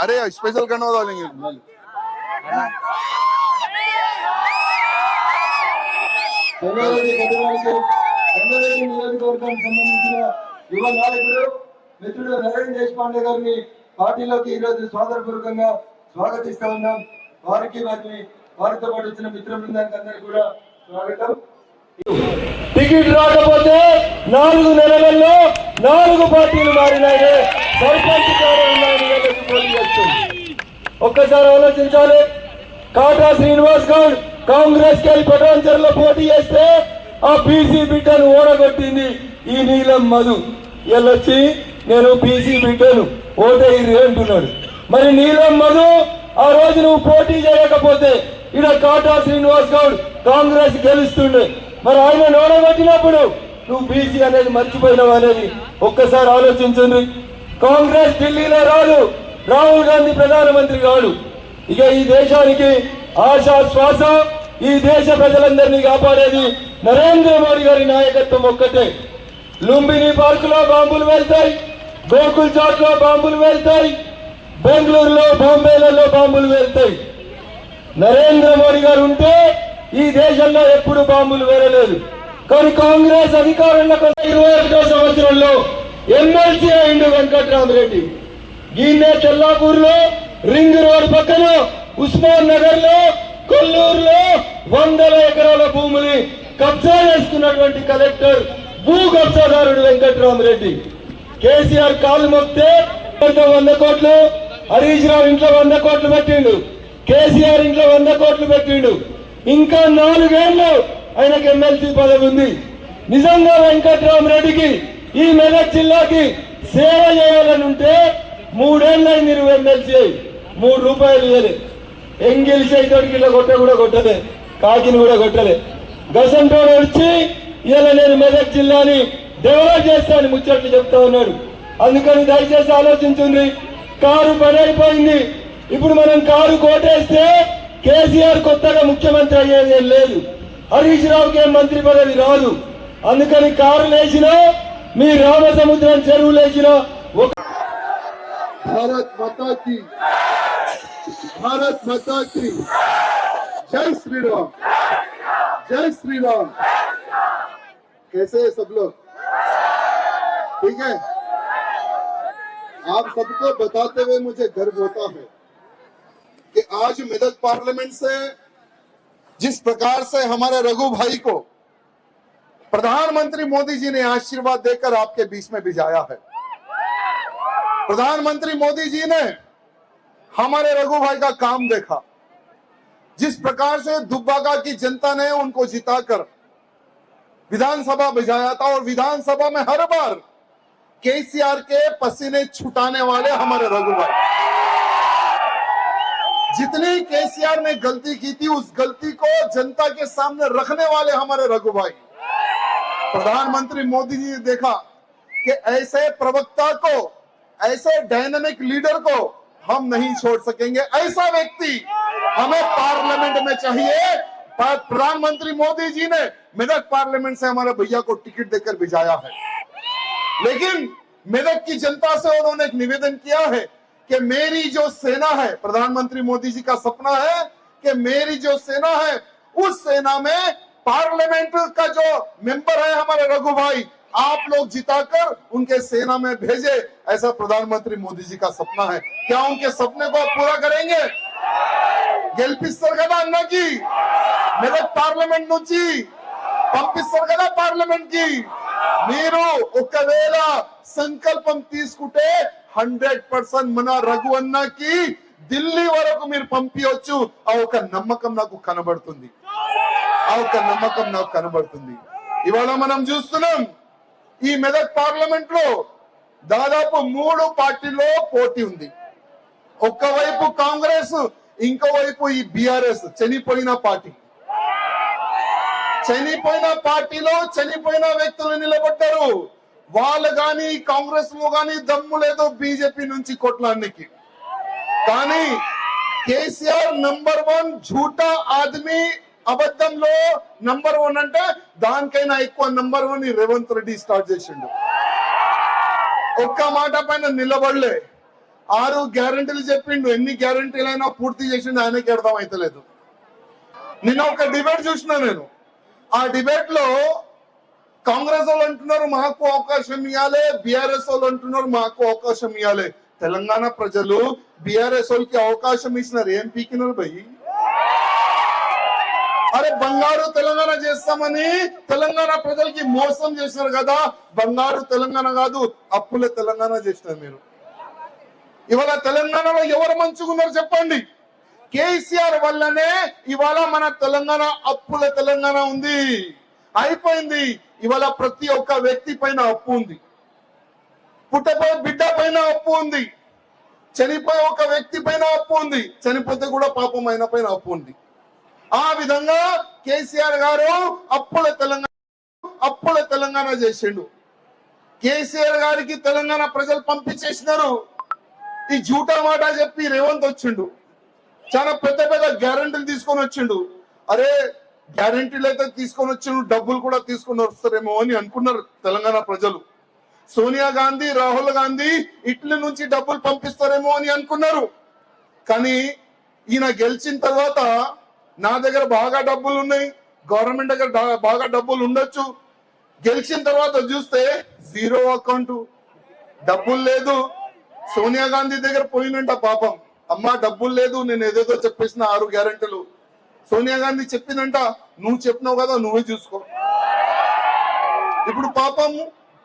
अरे स्पेशल करना डालेंगे నియోజకవర్గానికి సంబంధించిన యువ నాయకుడు మిత్రుడు నరేంద్ర దేశపాండే గారిని పార్టీలోకి ఈరోజు స్వాగతపూర్వకంగా స్వాగతిస్తా ఉన్నాం. వారికి వారితో పాటు వచ్చిన మిత్ర బృందానికి అందరికీ కూడా స్వాగతం. టికెట్ రాకపోతే 4 నెలల్లో 4 పార్టీలు మారినాయి. సర్పంచ్ పోటీ చేస్తుంది. ఒక్కసారి ఆలోచించాలి. కాటా శ్రీనివాస్ గౌడ్ కాంగ్రెస్ కి పటాన్చెరులో పోటీ చేస్తే ఆ బీసీ బిడ్డను ఓడగొట్టింది ఈ నీలం మధు. వీళ్ళొచ్చి నేను బీసీ బిడ్డను ఓటేయ్యి అంటున్నాడు. మరి నీలం మధు ఆ రోజు నువ్వు పోటీ చేయకపోతే ఇక్కడ కాటా శ్రీనివాస్ గౌడ్ కాంగ్రెస్ గెలుస్తుండే. మరి ఆయన ఓడగొట్టినప్పుడు నువ్వు బీసీ అనేది మర్చిపోయినావు అనేది ఒక్కసారి ఆలోచించండి. కాంగ్రెస్ ఢిల్లీలో రాదు, రాహుల్ గాంధీ ప్రధానమంత్రి కాడు. ఇక ఈ దేశానికి ఆశా శ్వాస, ఈ దేశ ప్రజలందరినీ కాపాడేది నరేంద్ర మోడీ గారి నాయకత్వం ఒక్కటే. లుంబిని పార్క్ లో బాంబులు వెళ్తాయి, గోకుల్ చాట్ లో బాంబులు వెళ్తాయి, బెంగళూరులో బాంబేలలో బాంబులు వెళ్తాయి. నరేంద్ర మోడీ గారు ఉంటే ఈ దేశంలో ఎప్పుడు బాంబులు వేరలేదు. కానీ కాంగ్రెస్ అధికారంలోకి 21వ సంవత్సరంలో ఎమ్మెల్సీ అయిండు వెంకట్రామరెడ్డి. ఈయనే తెల్లాపూర్ లో రింగ్ రోడ్ పక్కన ఉస్మాన్ నగర్ లో కొల్లూరులో 100 ఎకరాల భూములు కబ్జా చేసుకున్నటువంటి కలెక్టర్ భూ కబ్జాదారుడు వెంకట్రామరెడ్డి. కేసీఆర్ కాళ్ళు మొక్కితే 100 కోట్లు, హరీష్ రావు ఇంట్లో 100 కోట్లు పెట్టిండు, కేసీఆర్ ఇంట్లో 100 కోట్లు పెట్టిండు. ఇంకా 4 ఏళ్ళు ఆయనకు ఎమ్మెల్సీ పదవి ఉంది. నిజంగా వెంకట్రామరెడ్డికి ఈ మెదక్ జిల్లాకి సేవ చేయాలని ఉంటే 3 ఏళ్ళు మీరు ఎమ్మెల్సీ 3 రూపాయలు ఇవ్వలే. ఎంగిల్ చేతోడికి ఇలా కూడా కొట్టలే, కాకిని కూడా కొట్టలే. గసంటోడు వచ్చి ఇలా నేను మెదక్ జిల్లాని డెవలప్ చేస్తాను ముచ్చట్లు చెప్తా ఉన్నాడు. అందుకని దయచేసి ఆలోచించండి. కారు పని అయిపోయింది. ఇప్పుడు మనం కారు కోటేస్తే కేసీఆర్ కొత్తగా ముఖ్యమంత్రి అయ్యేది ఏం లేదు, హరీష్ రావుకి ఏం మంత్రి పదవి రాదు. అందుకని కారు లేచినా మీ రామసముద్రం చెరువు లేచినా ఒక भारत माता की, भारत माता की जय श्री राम, जय श्री राम। कैसे है सब लोग? ठीक है। आप सबको बताते हुए मुझे गर्व होता है कि आज मेदक पार्लियामेंट से जिस प्रकार से हमारे रघु भाई को प्रधानमंत्री मोदी जी ने आशीर्वाद देकर आपके बीच में भिजाया है। प्रधानमंत्री मोदी जी ने हमारे रघु भाई का काम देखा। जिस प्रकार से दुब्बागा की जनता ने उनको जिताकर विधानसभा भिजाया था और विधानसभा में हर बार केसीआर के पसीने छुटाने वाले हमारे रघु भाई। जितनी केसीआर ने गलती की थी उस गलती को जनता के सामने रखने वाले हमारे रघु भाई। प्रधानमंत्री मोदी जी ने देखा कि ऐसे प्रवक्ता को, ऐसे डायनामिक लीडर को हम नहीं छोड़ सकेंगे। ऐसा व्यक्ति हमें पार्लियामेंट में चाहिए। प्रधानमंत्री मोदी जी ने मेदक पार्लियामेंट से हमारे भैया को टिकट देकर भिजाया है। लेकिन मेदक की जनता से उन्होंने एक निवेदन किया है कि मेरी जो सेना है, प्रधानमंत्री मोदी जी का सपना है कि मेरी जो सेना है उस सेना में पार्लियामेंट का जो मेंबर है हमारे रघु भाई, आप लोग जिताकर उनके सेना में भेजे। ऐसा प्रधानमंत्री मोदी जी का सपना है। क्या उनके सपने को आप पूरा करेंगे? गेल्पिस्तर कदा अन्ना की मेदक पार्लियामेंट नुंची పంపిస్తారు కదా పార్లమెంట్ కి. మీరు ఒకవేళ సంకల్పం తీసుకుంటే 100% మన రఘు అన్నకి ఢిల్లీ వరకు మీరు పంపించవచ్చు. ఆ ఒక నమ్మకం నాకు కనబడుతుంది, ఆ ఒక నమ్మకం నాకు కనబడుతుంది. ఇవాళ మనం చూస్తున్నాం ఈ మెదక్ పార్లమెంట్ లో దాదాపు 3 పార్టీలో పోటీ ఉంది. ఒక్కవైపు కాంగ్రెస్, ఇంకోవైపు ఈ బీఆర్ఎస్ చనిపోయిన పార్టీ. చనిపోయిన పార్టీలో చనిపోయిన వ్యక్తులు నిలబడ్డారు. వాళ్ళు గాని కాంగ్రెస్ లో గాని దమ్ము లేదు బీజేపీ నుంచి కొట్లానికి. కానీ కేసీఆర్ నంబర్ 1 झूठा आदमी అబద్ధంలో నంబర్ 1 అంటే దానికైనా ఎక్కువ నంబర్ 1 రేవంత్ రెడ్డి స్టార్ట్ చేసిండు. ఒక్క మాట పైన నిలబడలే, 6 గ్యారెంటీలు చెప్పిండు. ఎన్ని గ్యారెంటీలు అయినా పూర్తి చేసిండు ఆయనకి అర్థం అయితలేదు. నిన్న ఒక డిబేట్ చూసినా నేను. ఆ డిబేట్ లో కాంగ్రెస్ వాళ్ళు అంటున్నారు మాకు అవకాశం ఇవ్వాలి, బీఆర్ఎస్ వాళ్ళు అంటున్నారు మాకు అవకాశం ఇవ్వాలి. తెలంగాణ ప్రజలు బీఆర్ఎస్ వాళ్ళకి అవకాశం ఇచ్చినారు, ఏం పీకినారు భయ్? అరే బంగారు తెలంగాణ చేస్తామని తెలంగాణ ప్రజలకి మోసం చేసినారు కదా. బంగారు తెలంగాణ కాదు, అప్పుల తెలంగాణ చేసినారు మీరు. ఇవాళ తెలంగాణలో ఎవరు మంచుకున్నారు చెప్పండి? కేసీఆర్ వల్లనే ఇవాళ మన తెలంగాణ అప్పుల తెలంగాణ ఉంది. అయిపోయింది. ఇవాళ ప్రతి ఒక్క వ్యక్తి పైన అప్పు ఉంది, పుట్టపోయే బిడ్డ పైన అప్పు ఉంది, చనిపోయే ఒక వ్యక్తి పైన అప్పు ఉంది, చనిపోతే కూడా పాపం ఆయన పైన అప్పు ఉంది. ఆ విధంగా కేసీఆర్ గారు అప్పుల తెలంగాణ చేసిండు. కేసీఆర్ గారికి తెలంగాణ ప్రజలు పంపించేసినారు. ఈ జూటా మాట చెప్పి రేవంత్ వచ్చిండు, చాలా పెద్ద పెద్ద గ్యారెంటీలు తీసుకొని వచ్చిండు. అరే గ్యారెంటీలు అయితే తీసుకొని వచ్చిండు, డబ్బులు కూడా తీసుకొని వస్తారేమో అని అనుకున్నారు తెలంగాణ ప్రజలు. సోనియా గాంధీ, రాహుల్ గాంధీ ఇట్లీ నుంచి డబ్బులు పంపిస్తారేమో అని అనుకున్నారు. కానీ ఈయన గెలిచిన తర్వాత నా దగ్గర బాగా డబ్బులు ఉన్నాయి, గవర్నమెంట్ దగ్గర బాగా డబ్బులు ఉండొచ్చు. గెలిచిన తర్వాత చూస్తే 0 అకౌంట్, డబ్బులు లేదు. సోనియా గాంధీ దగ్గర పోయినంట పాపం, అమ్మా డబ్బులు లేదు, నేను ఏదేదో చెప్పేసిన 6 గ్యారెంటీలు. సోనియా గాంధీ చెప్పిందంట, నువ్వు చెప్పినావు కదా నువ్వే చూసుకో. ఇప్పుడు పాపం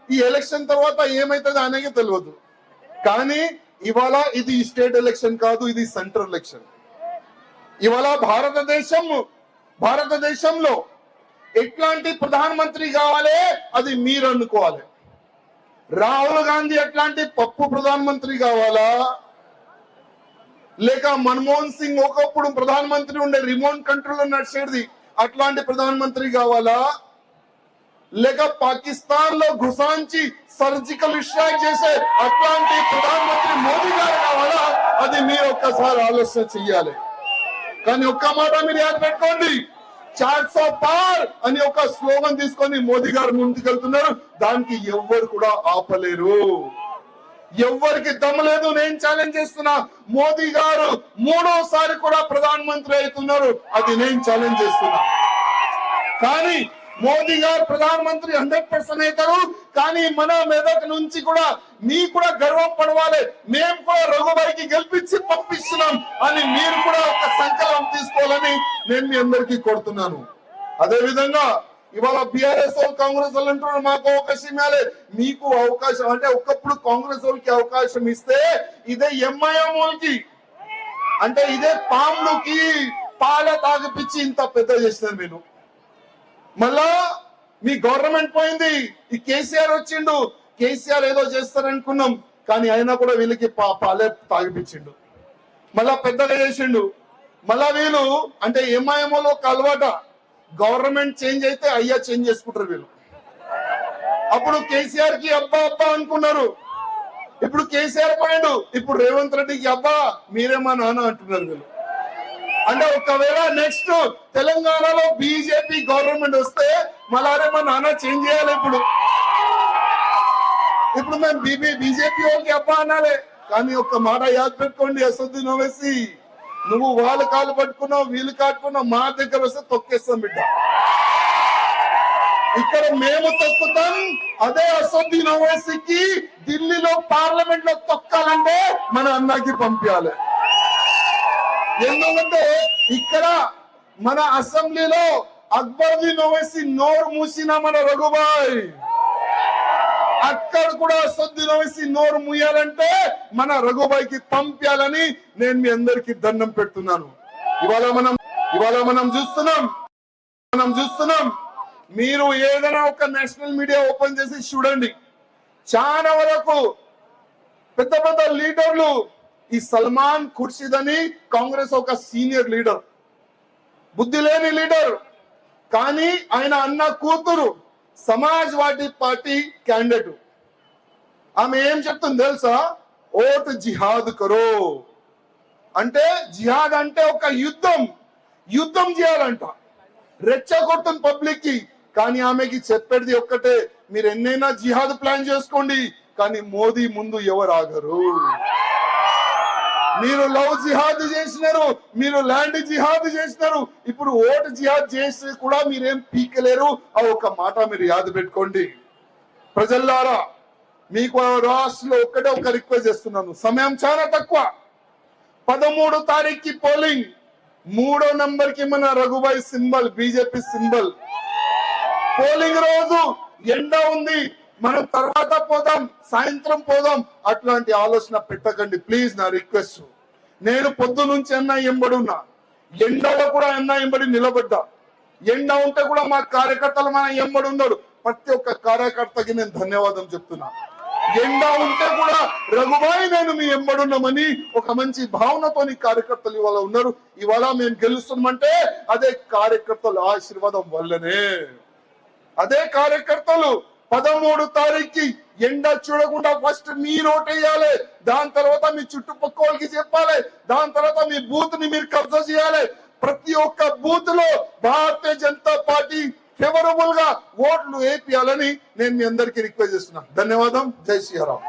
ఈ ఎలక్షన్ తర్వాత ఏమైతుంది ఆయనకే తెలియదు. కానీ ఇవాళ ఇది స్టేట్ ఎలక్షన్ కాదు, ఇది సెంట్రల్ ఎలక్షన్. ఇవాళ భారతదేశంలో ఎట్లాంటి ప్రధానమంత్రి కావాలి అది మీరు అనుకోవాలి. రాహుల్ గాంధీ ఎట్లాంటి పప్పు ప్రధానమంత్రి కావాలా, లేక మన్మోహన్ సింగ్ ఒకప్పుడు ప్రధానమంత్రి ఉండే రిమోట్ కంట్రోల్ నడిచేది అట్లాంటి ప్రధానమంత్రి కావాలా, లేక పాకిస్తాన్ లో ఘుసాంచి సర్జికల్ స్ట్రైక్ చేసే అట్లాంటి ప్రధానమంత్రి మోదీ గారు కావాలా, అది మీరు ఒక్కసారి ఆలోచన చెయ్యాలి. కానీ ఒక్క మాట మీరు యాద పెట్టుకోండి, 400 పార్ అని ఒక స్లోగన్ తీసుకొని మోదీ గారు ముందుకెళ్తున్నారు. దానికి ఎవ్వరు కూడా ఆపలేరు, ఎవ్వరికి దమ్ము లేదు. నేను ఛాలెంజ్ చేస్తున్నా, మోదీ గారు 3వ సారి కూడా ప్రధానమంత్రి అవుతున్నారు, అది నేను ఛాలెంజ్ చేస్తున్నా. కానీ మోదీ గారు ప్రధానమంత్రి 100% అవుతారు. కానీ మన మెదక్ నుంచి కూడా మీకు కూడా గర్వం పడవాలి, మేము కూడా రఘుబాయికి గెలిపించి పంపిస్తున్నాం అని మీరు కూడా ఒక సంకల్పం తీసుకోవాలని నేను మీ అందరికీ కోరుతున్నాను. అదే విధంగా ఇవాళ బీఆర్ఎస్ వాళ్ళు, కాంగ్రెస్ వాళ్ళు అంటున్నారు మాకు అవకాశం ఇవ్వాలి. మీకు అవకాశం అంటే ఒకప్పుడు కాంగ్రెస్ వాళ్ళకి అవకాశం ఇస్తే ఇదే ఎంఐఎం వాళ్ళకి అంటే ఇదే పాములకి పాల తాగిపిచ్చి ఇంత పెద్ద చేసినారు మీరు. మళ్ళా మీ గవర్నమెంట్ పోయింది, ఈ కేసీఆర్ వచ్చిండు, కేసీఆర్ ఏదో చేస్తారనుకున్నాం, కానీ అయినా కూడా వీళ్ళకి పాలే తాగిపించిండు, మళ్ళా పెద్దగా చేసిండు. మళ్ళా వీళ్ళు అంటే ఎంఐఎంఓలో ఒక అలవాట, గవర్నమెంట్ చేంజ్ అయితే అయ్యా చేంజ్ చేసుకుంటారు వీళ్ళు. అప్పుడు కేసీఆర్ కి అబ్బా అబ్బా అనుకున్నారు, ఇప్పుడు కేసీఆర్ పోయిండు, ఇప్పుడు రేవంత్ రెడ్డికి అబ్బా మీరేమా నాన్న అంటున్నారు వీళ్ళు. అంటే ఒకవేళ నెక్స్ట్ తెలంగాణలో బీజేపీ గవర్నమెంట్ వస్తే మళ్ళీ మా నాన్న చేంజ్ చేయాలి. ఇప్పుడు మేము బీజేపీ వాళ్ళకి అబ్బా అనాలి. కానీ ఒక్క మాట యాద పెట్టుకోండి, అసదుద్దీన్ ఓవైసీ, నువ్వు వాళ్ళ కాళ్ళు పట్టుకున్నావు, వీళ్ళు కాటుకున్నావు, మా దగ్గర వస్తే తొక్కేస్తాం బిడ్డ. ఇక్కడ మేము తొక్కుతాం, అదే అసదుద్దీన్ ఓవైసీకి ఢిల్లీలో పార్లమెంట్ లో తొక్కాలంటే మన అన్నకి పంపించాలి. ఎందుకంటే ఇక్కడ మన అసెంబ్లీలో అక్బరుద్దీన్ ఓవైసీ నోరు మూసిన మన రఘుబాయ్, అక్కడ కూడా అసదుద్దీన్ ఓవైసీ నోరు మూయాలంటే మన రఘుబాయికి పంపించాలని నేను మీ అందరికీ దండం పెడుతున్నాను. ఇవాళ మనం చూస్తున్నాం మీరు ఏదైనా ఒక నేషనల్ మీడియా ఓపెన్ చేసి చూడండి, చాలా వరకు పెద్ద పెద్ద లీడర్లు, ఈ సల్మాన్ ఖుర్షిద్ అని కాంగ్రెస్ ఒక సీనియర్ లీడర్, బుద్ధి లేని లీడర్, కానీ ఆయన అన్న కూతురు సమాజ్వాదీ పార్టీ క్యాండిడేట్. ఆమె ఏం చెప్తుంది తెలుసా? ఓటు జిహాద్ కరో అంటే, జిహాద్ అంటే ఒక యుద్ధం చేయాలంట. రెచ్చగొడుతుంది పబ్లిక్ కి. కానీ ఆమెకి చెప్పేది ఒక్కటే, మీరు ఎన్నైనా జిహాద్ ప్లాన్ చేసుకోండి, కానీ మోదీ ముందు ఎవరు ఆగరు. మీరు లవ్ జిహాద్ చేసినారు, మీరు ల్యాండ్ జిహాద్ చేసినారు, ఇప్పుడు ఓటు జిహాద్ చేసి కూడా మీరేం పీకలేరు. ఆ ఒక మాట మీరు యాద పెట్టుకోండి. ప్రజల్లారా, మీకు రాష్ట్రంలో ఒక్కటే ఒక రిక్వెస్ట్ చేస్తున్నాను, సమయం చాలా తక్కువ. 13 తారీఖుకి పోలింగ్, 3వ నంబర్ కి మన Raghubhai symbol, BJP symbol. Polling రోజు ఎండ ఉంది, మనం తర్వాత పోదాం, సాయంత్రం పోదాం, అట్లాంటి ఆలోచన పెట్టకండి ప్లీజ్, నా రిక్వెస్ట్. నేను పొద్దు నుంచి అన్నా ఎంబడున్నా, ఎండలో కూడా అన్నా ఎంబడి నిలబడ్డా. ఎండ ఉంటే కూడా మా కార్యకర్తలు మన ఎంబడి ఉన్నారు. ప్రతి ఒక్క కార్యకర్తకి నేను ధన్యవాదం చెప్తున్నా. ఎండ ఉంటే కూడా రఘుబాయి నేను మీ ఎంబడున్నామని ఒక మంచి భావనతోని కార్యకర్తలు ఇవాళ ఉన్నారు. ఇవాళ మేము గెలుస్తున్నామంటే అదే కార్యకర్తల ఆశీర్వాదం వల్లనే. అదే కార్యకర్తలు 13 తారీఖుకి ఎండ చూడకుండా ఫస్ట్ మీరు ఓటేయాలి, దాని తర్వాత మీ చుట్టుపక్కల వాళ్ళకి చెప్పాలి, దాని తర్వాత మీ బూత్ ని మీరు కబ్జా చేయాలి. ప్రతి ఒక్క బూత్ లో భారతీయ జనతా పార్టీ ఫేవరబుల్ గా ఓట్లు వేపియాలని నేను మీ అందరికీ రిక్వెస్ట్ చేస్తున్నా. ధన్యవాదం. జై శ్రీరామ్.